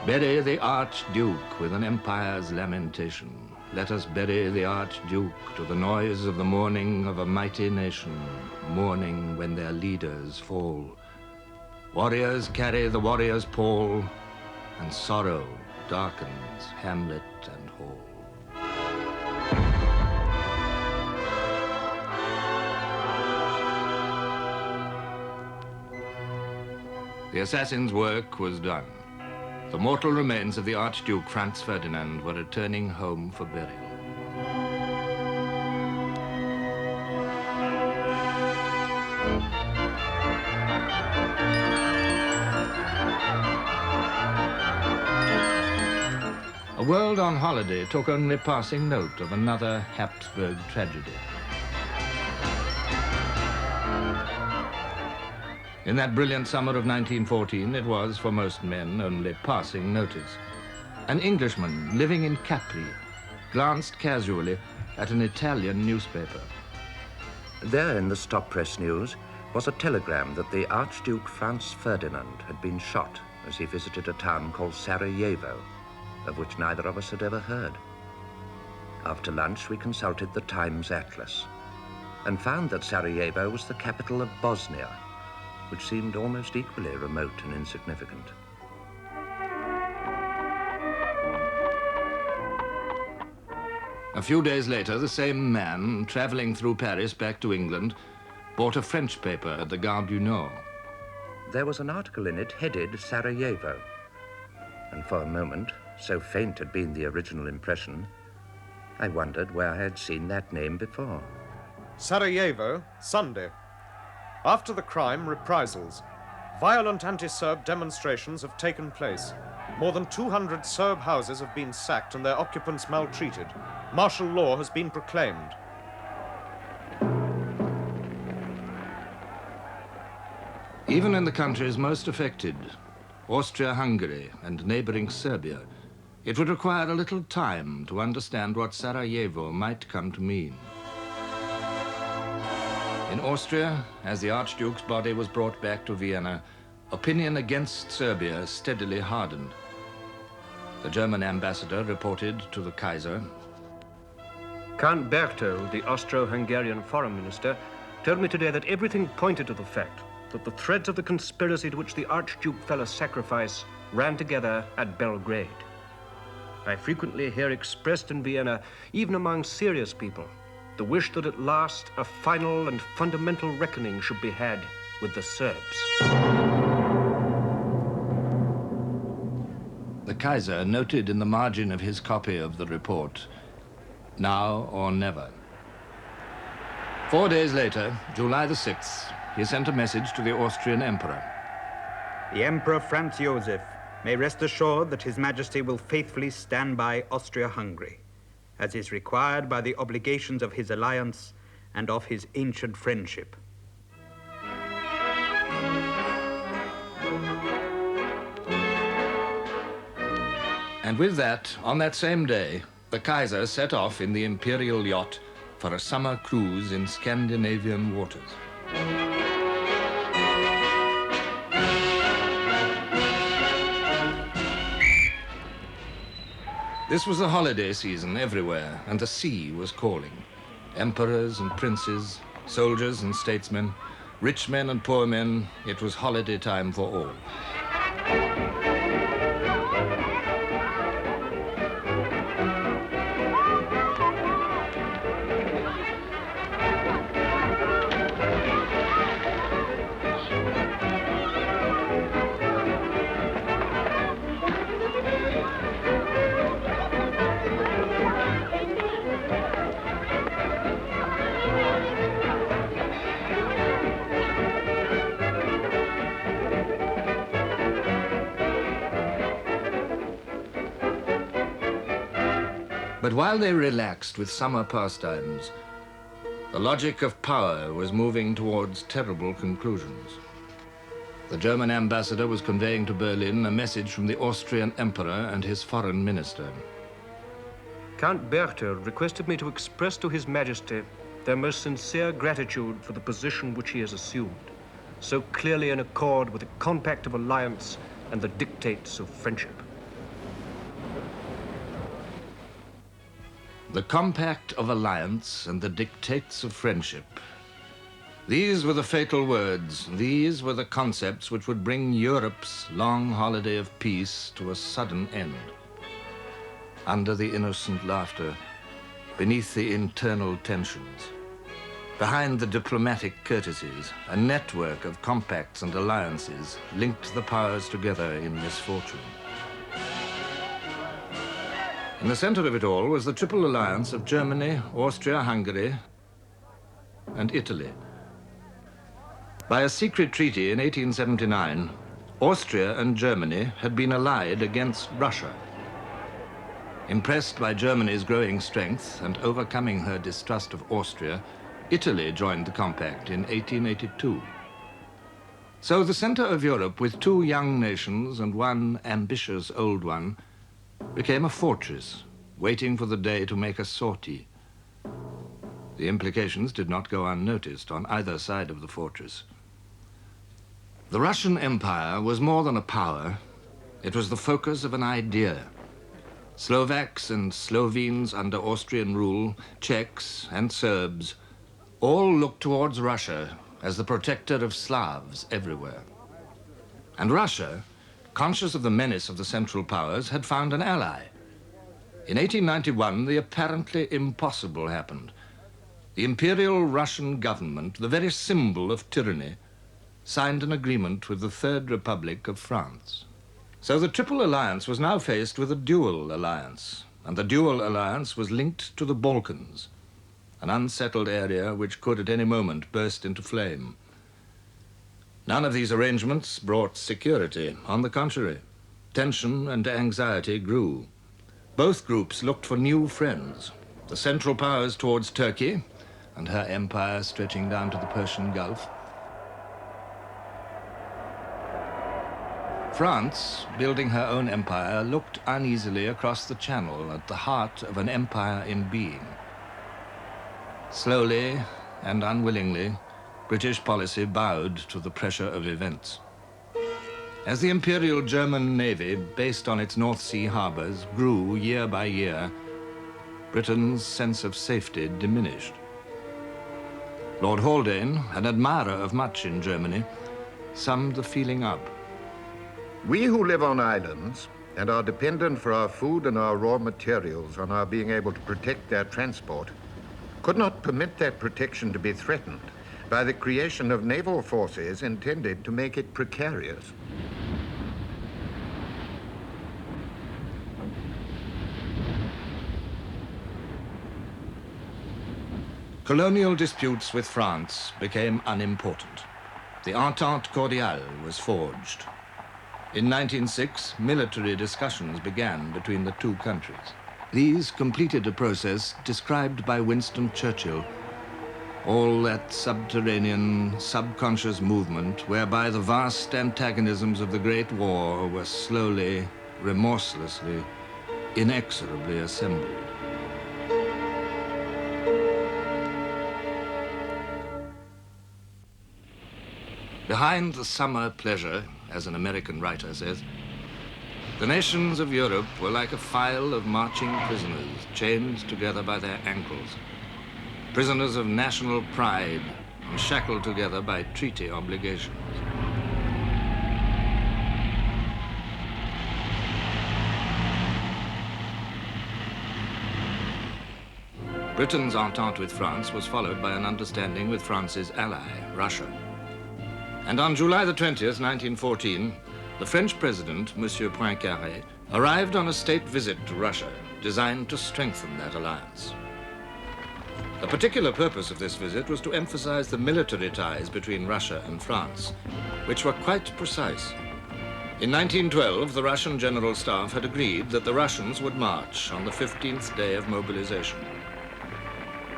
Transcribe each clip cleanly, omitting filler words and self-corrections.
Bury the Archduke with an empire's lamentation. Let us bury the Archduke to the noise of the mourning of a mighty nation, mourning when their leaders fall. Warriors carry the warrior's pall, and sorrow darkens hamlet and hall. The assassin's work was done. The mortal remains of the Archduke Franz Ferdinand were returning home for burial. A world on holiday took only passing note of another Habsburg tragedy. In that brilliant summer of 1914, it was, for most men, only passing notice. An Englishman living in Capri glanced casually at an Italian newspaper. There in the stop press news was a telegram that the Archduke Franz Ferdinand had been shot as he visited a town called Sarajevo, of which neither of us had ever heard. After lunch, we consulted the Times Atlas and found that Sarajevo was the capital of Bosnia, which seemed almost equally remote and insignificant. A few days later, the same man, traveling through Paris back to England, bought a French paper at the Gare du Nord. There was an article in it headed Sarajevo, and for a moment, so faint had been the original impression, I wondered where I had seen that name before. Sarajevo, Sunday. After the crime, reprisals. Violent anti-Serb demonstrations have taken place. More than 200 Serb houses have been sacked and their occupants maltreated. Martial law has been proclaimed. Even in the countries most affected, Austria-Hungary and neighboring Serbia, it would require a little time to understand what Sarajevo might come to mean. In Austria, as the Archduke's body was brought back to Vienna, opinion against Serbia steadily hardened. The German ambassador reported to the Kaiser. Count Berchtold, the Austro-Hungarian foreign minister, told me today that everything pointed to the fact that the threads of the conspiracy to which the Archduke fell a sacrifice ran together at Belgrade. I frequently hear expressed in Vienna, even among serious people, the wish that at last a final and fundamental reckoning should be had with the Serbs. The Kaiser noted in the margin of his copy of the report, "Now or never." 4 days later, July the 6th, he sent a message to the Austrian Emperor. The Emperor Franz Joseph may rest assured that His Majesty will faithfully stand by Austria-Hungary, as is required by the obligations of his alliance and of his ancient friendship. And with that, on that same day, the Kaiser set off in the imperial yacht for a summer cruise in Scandinavian waters. This was the holiday season everywhere, and the sea was calling. Emperors and princes, soldiers and statesmen, rich men and poor men, it was holiday time for all. But while they relaxed with summer pastimes, the logic of power was moving towards terrible conclusions. The German ambassador was conveying to Berlin a message from the Austrian emperor and his foreign minister. Count Berchtold requested me to express to His Majesty their most sincere gratitude for the position which he has assumed, so clearly in accord with the compact of alliance and the dictates of friendship. The compact of alliance and the dictates of friendship. These were the fatal words. These were the concepts which would bring Europe's long holiday of peace to a sudden end. Under the innocent laughter, beneath the internal tensions, behind the diplomatic courtesies, a network of compacts and alliances linked the powers together in misfortune. In the center of it all was the triple alliance of Germany, Austria-Hungary, and Italy. By a secret treaty in 1879, Austria and Germany had been allied against Russia. Impressed by Germany's growing strength and overcoming her distrust of Austria, Italy joined the compact in 1882. So the center of Europe, with two young nations and one ambitious old one, became a fortress, waiting for the day to make a sortie. The implications did not go unnoticed on either side of the fortress. The Russian Empire was more than a power. It was the focus of an idea. Slovaks and Slovenes under Austrian rule, Czechs and Serbs, all looked towards Russia as the protector of Slavs everywhere. And Russia, conscious of the menace of the Central Powers, had found an ally. In 1891, the apparently impossible happened. The Imperial Russian government, the very symbol of tyranny, signed an agreement with the Third Republic of France. So the Triple Alliance was now faced with a dual alliance, and the dual alliance was linked to the Balkans, an unsettled area which could at any moment burst into flame. None of these arrangements brought security. On the contrary, tension and anxiety grew. Both groups looked for new friends, the Central Powers towards Turkey and her empire stretching down to the Persian Gulf. France, building her own empire, looked uneasily across the Channel at the heart of an empire in being. Slowly and unwillingly, British policy bowed to the pressure of events. As the Imperial German Navy, based on its North Sea harbors, grew year by year, Britain's sense of safety diminished. Lord Haldane, an admirer of much in Germany, summed the feeling up. We who live on islands and are dependent for our food and our raw materials on our being able to protect their transport could not permit that protection to be threatened by the creation of naval forces intended to make it precarious. Colonial disputes with France became unimportant. The Entente Cordiale was forged. In 1906, military discussions began between the two countries. These completed a process described by Winston Churchill, all that subterranean, subconscious movement whereby the vast antagonisms of the Great War were slowly, remorselessly, inexorably assembled. Behind the summer pleasure, as an American writer says, the nations of Europe were like a file of marching prisoners chained together by their ankles, prisoners of national pride and shackled together by treaty obligations. Britain's entente with France was followed by an understanding with France's ally, Russia. And on July the 20th, 1914, the French president, Monsieur Poincaré, arrived on a state visit to Russia, designed to strengthen that alliance. The particular purpose of this visit was to emphasize the military ties between Russia and France, which were quite precise. In 1912, the Russian General Staff had agreed that the Russians would march on the 15th day of mobilization.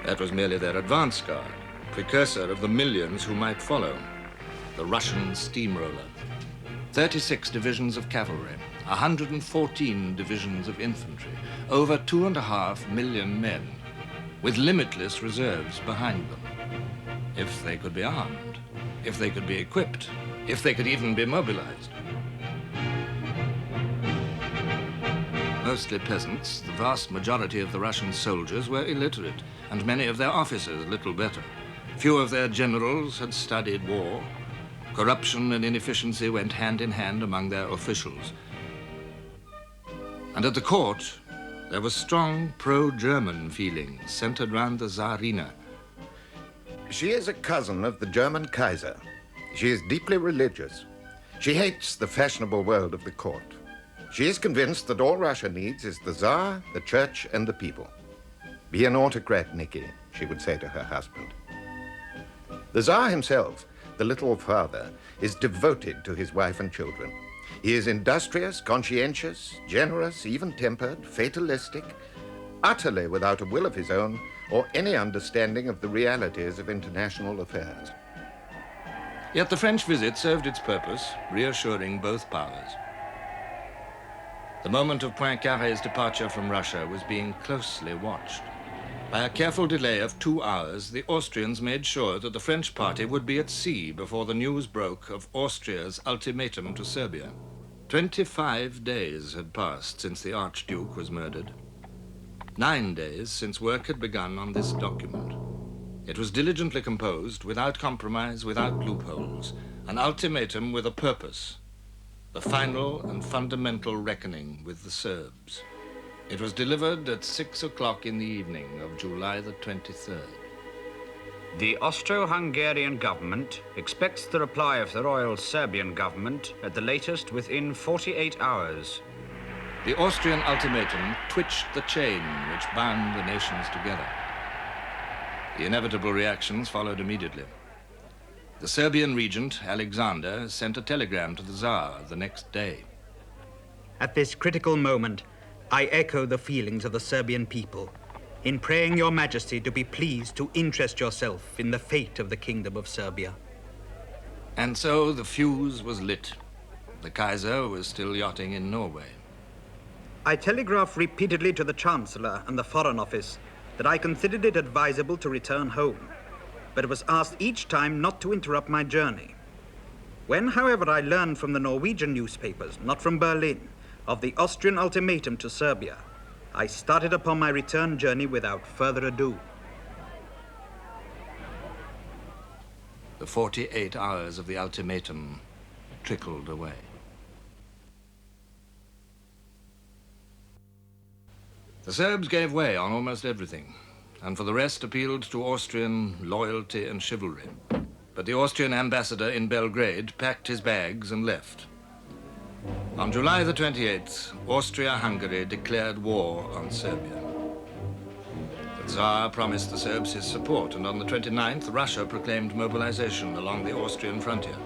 That was merely their advance guard, precursor of the millions who might follow. The Russian steamroller. 36 divisions of cavalry, 114 divisions of infantry, over 2.5 million men, with limitless reserves behind them. If they could be armed, if they could be equipped, if they could even be mobilized. Mostly peasants, the vast majority of the Russian soldiers were illiterate, and many of their officers little better. Few of their generals had studied war. Corruption and inefficiency went hand in hand among their officials. And at the court, there was strong pro-German feeling centered round the Tsarina. She is a cousin of the German Kaiser. She is deeply religious. She hates the fashionable world of the court. She is convinced that all Russia needs is the Tsar, the church, and the people. Be an autocrat, Nicky, she would say to her husband. The Tsar himself, the little father, is devoted to his wife and children. He is industrious, conscientious, generous, even-tempered, fatalistic, utterly without a will of his own or any understanding of the realities of international affairs. Yet the French visit served its purpose, reassuring both powers. The moment of Poincaré's departure from Russia was being closely watched. By a careful delay of 2 hours, the Austrians made sure that the French party would be at sea before the news broke of Austria's ultimatum to Serbia. 25 days had passed since the Archduke was murdered. 9 days since work had begun on this document. It was diligently composed, without compromise, without loopholes, an ultimatum with a purpose, the final and fundamental reckoning with the Serbs. It was delivered at 6 o'clock in the evening of July the 23rd. The Austro-Hungarian government expects the reply of the Royal Serbian government at the latest within 48 hours. The Austrian ultimatum twitched the chain which bound the nations together. The inevitable reactions followed immediately. The Serbian regent, Alexander, sent a telegram to the Tsar the next day. At this critical moment, I echo the feelings of the Serbian people in praying your majesty to be pleased to interest yourself in the fate of the Kingdom of Serbia. And so the fuse was lit. The Kaiser was still yachting in Norway. I telegraphed repeatedly to the Chancellor and the Foreign Office that I considered it advisable to return home, but was asked each time not to interrupt my journey. When, however, I learned from the Norwegian newspapers, not from Berlin, of the Austrian ultimatum to Serbia, I started upon my return journey without further ado. The 48 hours of the ultimatum trickled away. The Serbs gave way on almost everything, and for the rest appealed to Austrian loyalty and chivalry. But the Austrian ambassador in Belgrade packed his bags and left. On July the 28th, Austria-Hungary declared war on Serbia. The Tsar promised the Serbs his support, and on the 29th, Russia proclaimed mobilization along the Austrian frontier.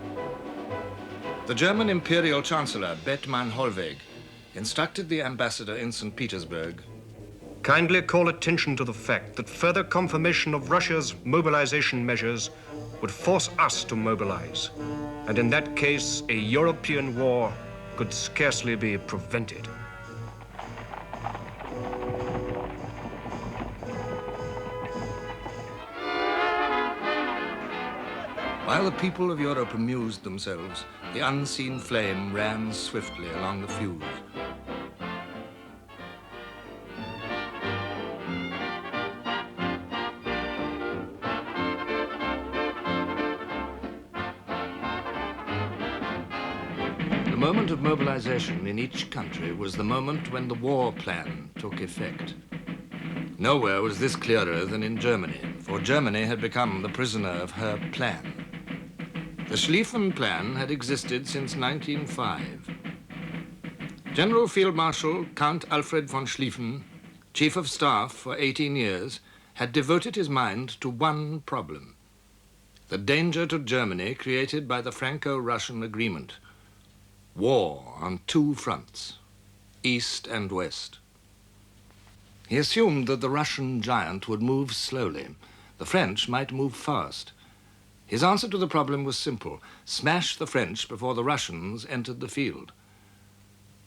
The German Imperial Chancellor, Bethmann Hollweg, instructed the ambassador in St. Petersburg, Kindly call attention to the fact that further confirmation of Russia's mobilization measures would force us to mobilize. And in that case, a European war could scarcely be prevented. While the people of Europe amused themselves, the unseen flame ran swiftly along the fuse. The moment of mobilization in each country was the moment when the war plan took effect. Nowhere was this clearer than in Germany, for Germany had become the prisoner of her plan. The Schlieffen Plan had existed since 1905. General Field Marshal Count Alfred von Schlieffen, Chief of Staff for 18 years, had devoted his mind to one problem: the danger to Germany created by the Franco-Russian agreement. War on 2 fronts, east and west. He assumed that the Russian giant would move slowly. The French might move fast. His answer to the problem was simple: smash the French before the Russians entered the field.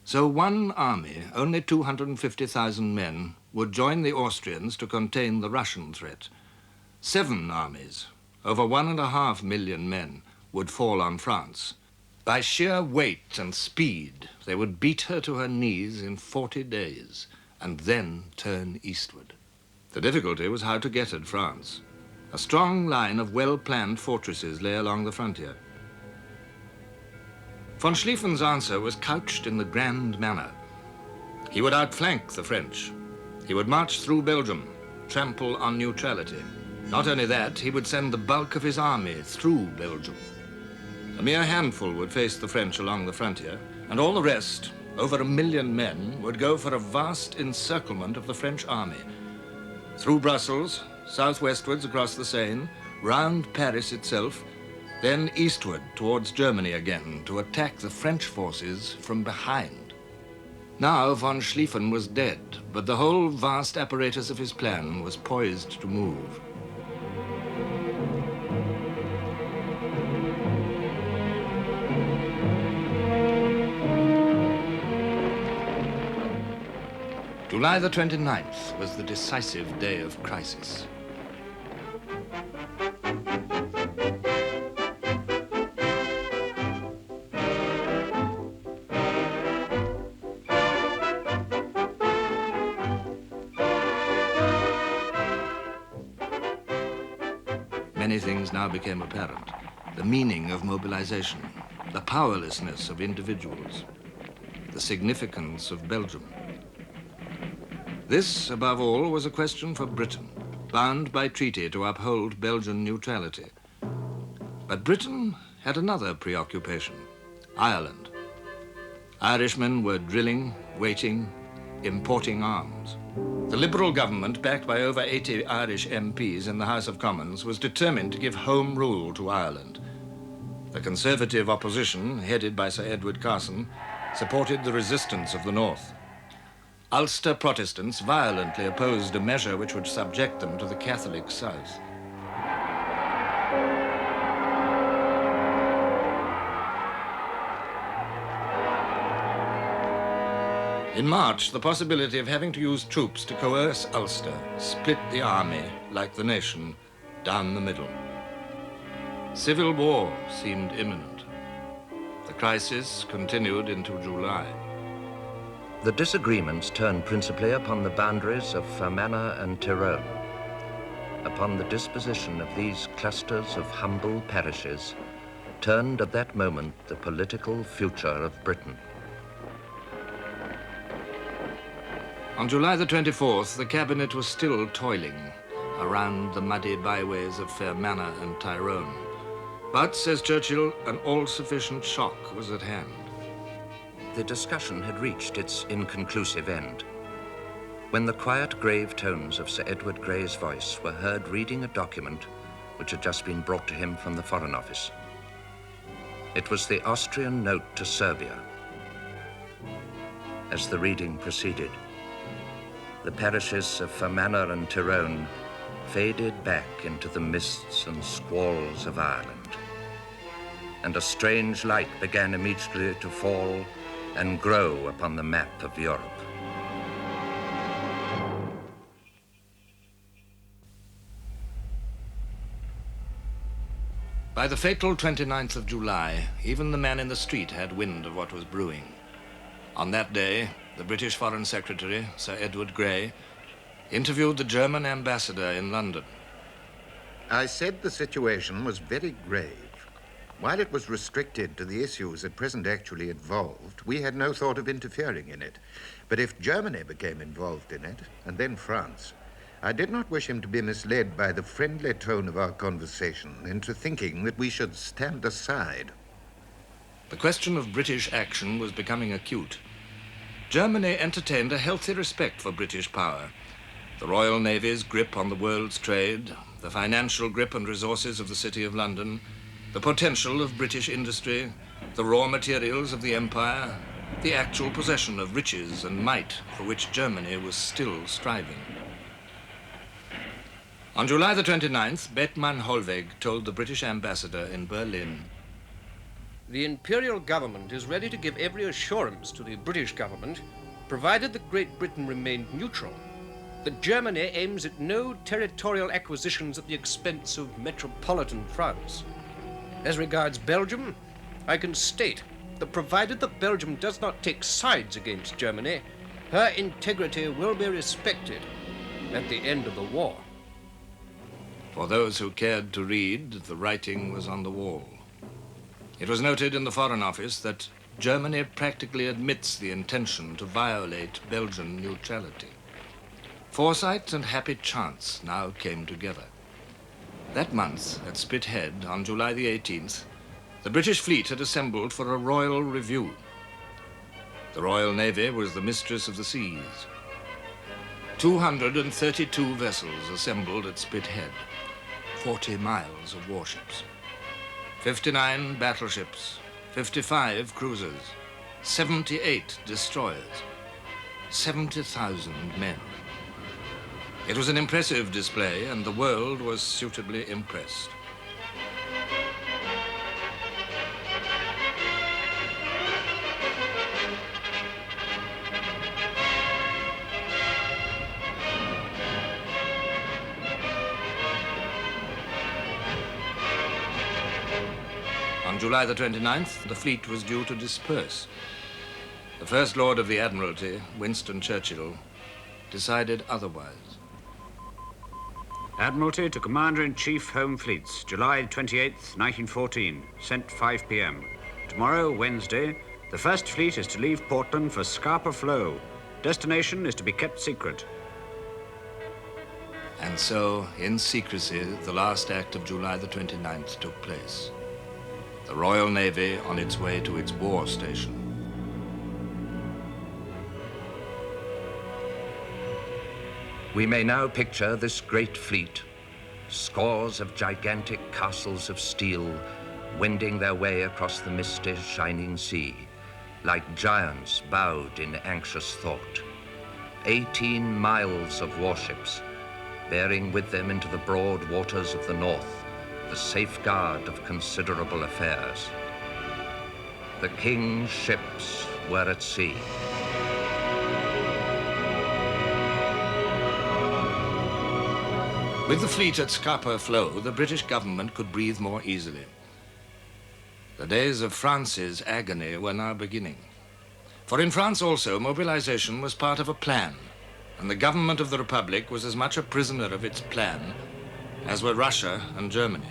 So one army, only 250,000 men, would join the Austrians to contain the Russian threat. 7 armies, over 1.5 million men, would fall on France. By sheer weight and speed, they would beat her to her knees in 40 days and then turn eastward. The difficulty was how to get at France. A strong line of well-planned fortresses lay along the frontier. Von Schlieffen's answer was couched in the grand manner. He would outflank the French. He would march through Belgium, trample on neutrality. Not only that, he would send the bulk of his army through Belgium. A mere handful would face the French along the frontier, and all the rest, over 1 million men, would go for a vast encirclement of the French army. Through Brussels, southwestwards across the Seine, round Paris itself, then eastward towards Germany again to attack the French forces from behind. Now von Schlieffen was dead, but the whole vast apparatus of his plan was poised to move. July the 29th was the decisive day of crisis. Many things now became apparent. The meaning of mobilization, the powerlessness of individuals, the significance of Belgium. This, above all, was a question for Britain, bound by treaty to uphold Belgian neutrality. But Britain had another preoccupation, Ireland. Irishmen were drilling, waiting, importing arms. The Liberal government, backed by over 80 Irish MPs in the House of Commons, was determined to give home rule to Ireland. The Conservative opposition, headed by Sir Edward Carson, supported the resistance of the North. Ulster Protestants violently opposed a measure which would subject them to the Catholic South. In March, the possibility of having to use troops to coerce Ulster split the army, like the nation, down the middle. Civil war seemed imminent. The crisis continued into July. The disagreements turned principally upon the boundaries of Fermanagh and Tyrone, upon the disposition of these clusters of humble parishes, turned at that moment the political future of Britain. On July the 24th, the cabinet was still toiling around the muddy byways of Fermanagh and Tyrone. But, says Churchill, an all-sufficient shock was at hand. The discussion had reached its inconclusive end when the quiet, grave tones of Sir Edward Grey's voice were heard reading a document which had just been brought to him from the Foreign Office. It was the Austrian note to Serbia. As the reading proceeded, the parishes of Fermanagh and Tyrone faded back into the mists and squalls of Ireland, and a strange light began immediately to fall and grow upon the map of Europe. By the fatal 29th of July, even the man in the street had wind of what was brewing. On that day, the British Foreign Secretary, Sir Edward Grey, interviewed the German ambassador in London. I said the situation was very grave. While it was restricted to the issues at present actually involved, we had no thought of interfering in it. But if Germany became involved in it, and then France, I did not wish him to be misled by the friendly tone of our conversation into thinking that we should stand aside. The question of British action was becoming acute. Germany entertained a healthy respect for British power. The Royal Navy's grip on the world's trade, the financial grip and resources of the City of London, the potential of British industry, the raw materials of the empire, the actual possession of riches and might for which Germany was still striving. On July the 29th, Beckmann Hollweg told the British ambassador in Berlin, The Imperial government is ready to give every assurance to the British government, provided that Great Britain remained neutral, that Germany aims at no territorial acquisitions at the expense of metropolitan France. As regards Belgium, I can state that provided that Belgium does not take sides against Germany, her integrity will be respected at the end of the war. For those who cared to read, the writing was on the wall. It was noted in the Foreign Office that Germany practically admits the intention to violate Belgian neutrality. Foresight and happy chance now came together. That month, at Spithead, on July the 18th, the British fleet had assembled for a royal review. The Royal Navy was the mistress of the seas. 232 vessels assembled at Spithead, 40 miles of warships, 59 battleships, 55 cruisers, 78 destroyers, 70,000 men. It was an impressive display, and the world was suitably impressed. On July the 29th, the fleet was due to disperse. The First Lord of the Admiralty, Winston Churchill, decided otherwise. Admiralty to Commander-in-Chief Home Fleets, July 28th, 1914, sent 5 p.m. Tomorrow, Wednesday, the First Fleet is to leave Portland for Scapa Flow. Destination is to be kept secret. And so, in secrecy, the last act of July the 29th took place. The Royal Navy on its way to its war station. We may now picture this great fleet, scores of gigantic castles of steel wending their way across the misty, shining sea, like giants bowed in anxious thought. 18 miles of warships, bearing with them into the broad waters of the north the safeguard of considerable affairs. The king's ships were at sea. With the fleet at Scapa Flow, the British government could breathe more easily. The days of France's agony were now beginning. For in France also, mobilization was part of a plan, and the government of the Republic was as much a prisoner of its plan as were Russia and Germany.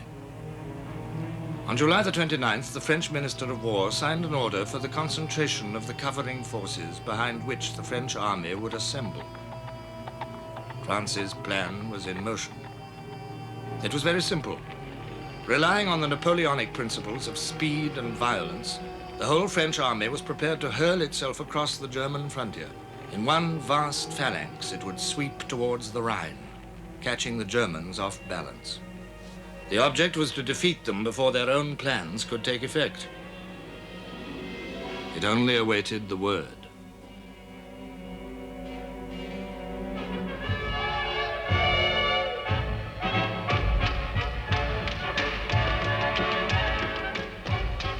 On July the 29th, the French Minister of War signed an order for the concentration of the covering forces behind which the French army would assemble. France's plan was in motion. It was very simple. Relying on the Napoleonic principles of speed and violence, the whole French army was prepared to hurl itself across the German frontier. In one vast phalanx, it would sweep towards the Rhine, catching the Germans off balance. The object was to defeat them before their own plans could take effect. It only awaited the word.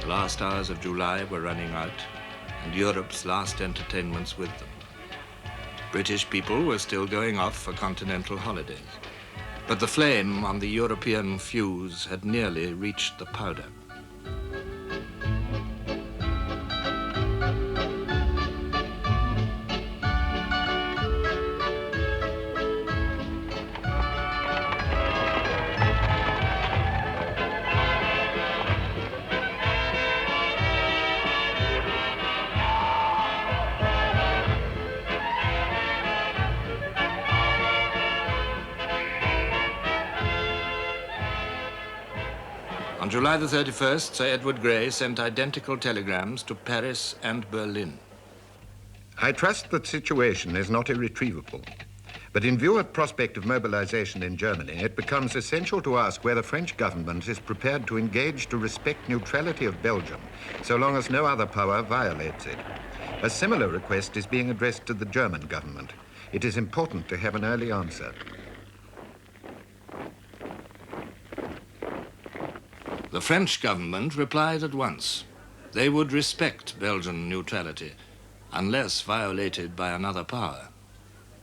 The last hours of July were running out, and Europe's last entertainments with them. British people were still going off for continental holidays, but the flame on the European fuse had nearly reached the powder. On July the 31st, Sir Edward Grey sent identical telegrams to Paris and Berlin. I trust the situation is not irretrievable. But in view of prospect of mobilization in Germany, it becomes essential to ask where the French government is prepared to engage to respect neutrality of Belgium, so long as no other power violates it. A similar request is being addressed to the German government. It is important to have an early answer. The French government replied at once. They would respect Belgian neutrality, unless violated by another power.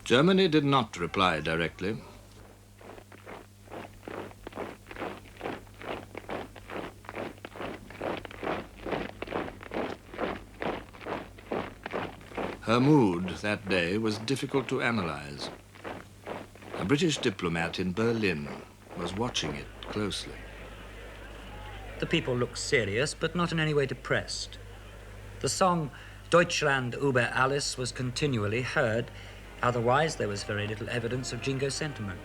Germany did not reply directly. Her mood that day was difficult to analyze. A British diplomat in Berlin was watching it closely. The people looked serious, but not in any way depressed. The song Deutschland über alles was continually heard. Otherwise, there was very little evidence of Jingo sentiment.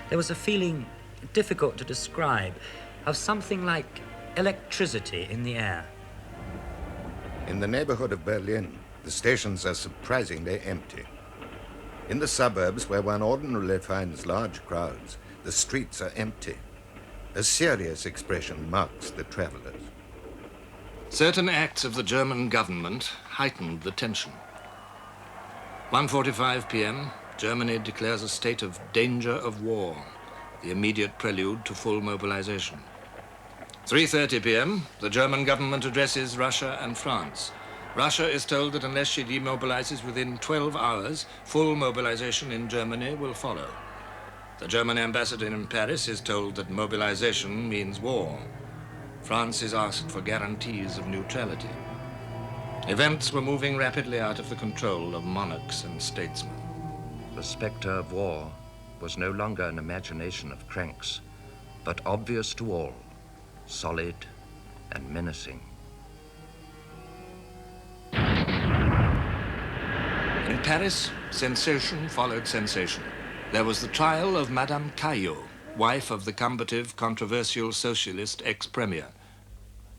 There was a feeling difficult to describe of something like electricity in the air. In the neighborhood of Berlin, the stations are surprisingly empty. In the suburbs, where one ordinarily finds large crowds, the streets are empty. A serious expression marks the travelers. Certain acts of the German government heightened the tension. 1:45 p.m., Germany declares a state of danger of war, the immediate prelude to full mobilization. 3:30 p.m., the German government addresses Russia and France. Russia is told that unless she demobilizes within 12 hours, full mobilization in Germany will follow. The German ambassador in Paris is told that mobilization means war. France is asked for guarantees of neutrality. Events were moving rapidly out of the control of monarchs and statesmen. The spectre of war was no longer an imagination of cranks, but obvious to all, solid and menacing. In Paris, sensation followed sensation. There was the trial of Madame Caillot, wife of the combative, controversial socialist ex-premier.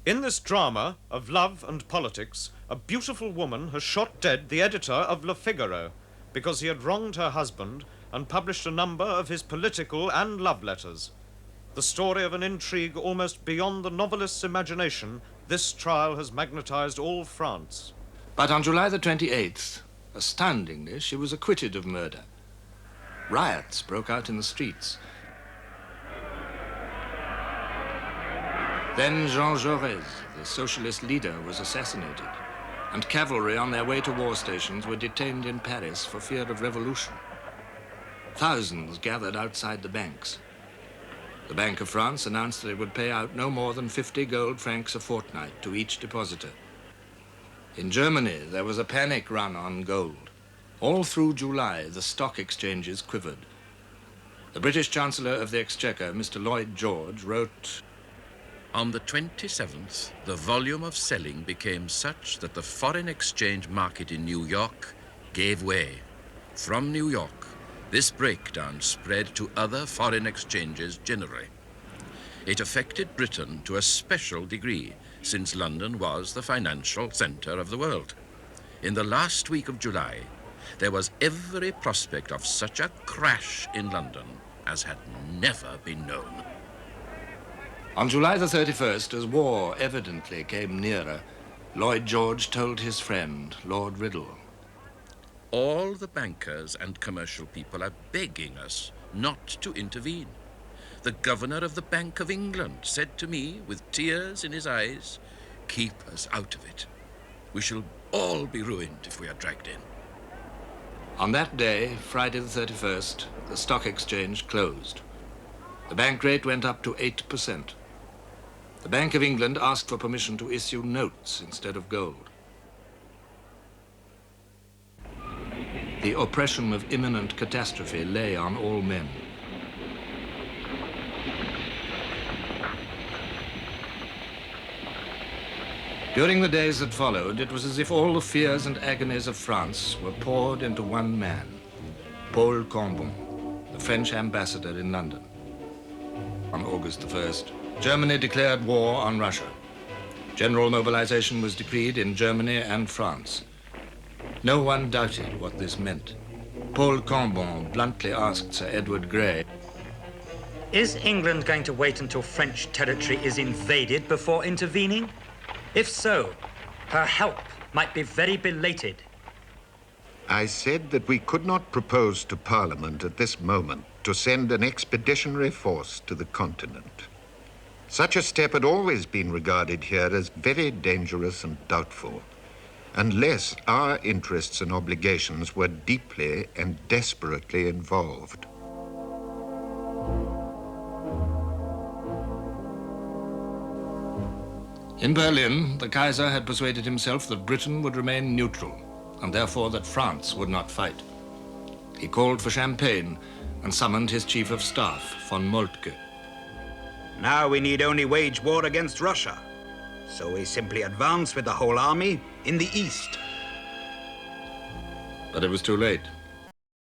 In this drama of love and politics, a beautiful woman has shot dead the editor of Le Figaro because he had wronged her husband and published a number of his political and love letters. The story of an intrigue almost beyond the novelist's imagination, this trial has magnetized all France. But on July the 28th, astoundingly, she was acquitted of murder. Riots broke out in the streets. Then Jean Jaurès, the socialist leader, was assassinated, and cavalry on their way to war stations were detained in Paris for fear of revolution. Thousands gathered outside the banks. The Bank of France announced that it would pay out no more than 50 gold francs a fortnight to each depositor. In Germany, there was a panic run on gold. All through July, the stock exchanges quivered. The British Chancellor of the Exchequer, Mr. Lloyd George, wrote, "On the 27th, the volume of selling became such that the foreign exchange market in New York gave way. From New York, this breakdown spread to other foreign exchanges generally. It affected Britain to a special degree, since London was the financial center of the world. In the last week of July, there was every prospect of such a crash in London as had never been known." On July the 31st, as war evidently came nearer, Lloyd George told his friend, Lord Riddle, "All the bankers and commercial people are begging us not to intervene. The governor of the Bank of England said to me, with tears in his eyes, 'Keep us out of it. We shall all be ruined if we are dragged in.'" On that day, Friday the 31st, the stock exchange closed. The bank rate went up to 8%. The Bank of England asked for permission to issue notes instead of gold. The oppression of imminent catastrophe lay on all men. During the days that followed, it was as if all the fears and agonies of France were poured into one man, Paul Cambon, the French ambassador in London. On August the 1st, Germany declared war on Russia. General mobilization was decreed in Germany and France. No one doubted what this meant. Paul Cambon bluntly asked Sir Edward Grey, Is England going to wait until French territory is invaded before intervening? If so, her help might be very belated. I said that we could not propose to Parliament at this moment to send an expeditionary force to the continent. Such a step had always been regarded here as very dangerous and doubtful, unless our interests and obligations were deeply and desperately involved. In Berlin, the Kaiser had persuaded himself that Britain would remain neutral, and therefore that France would not fight. He called for champagne and summoned his chief of staff, von Moltke. Now we need only wage war against Russia. So we simply advance with the whole army in the east. But it was too late.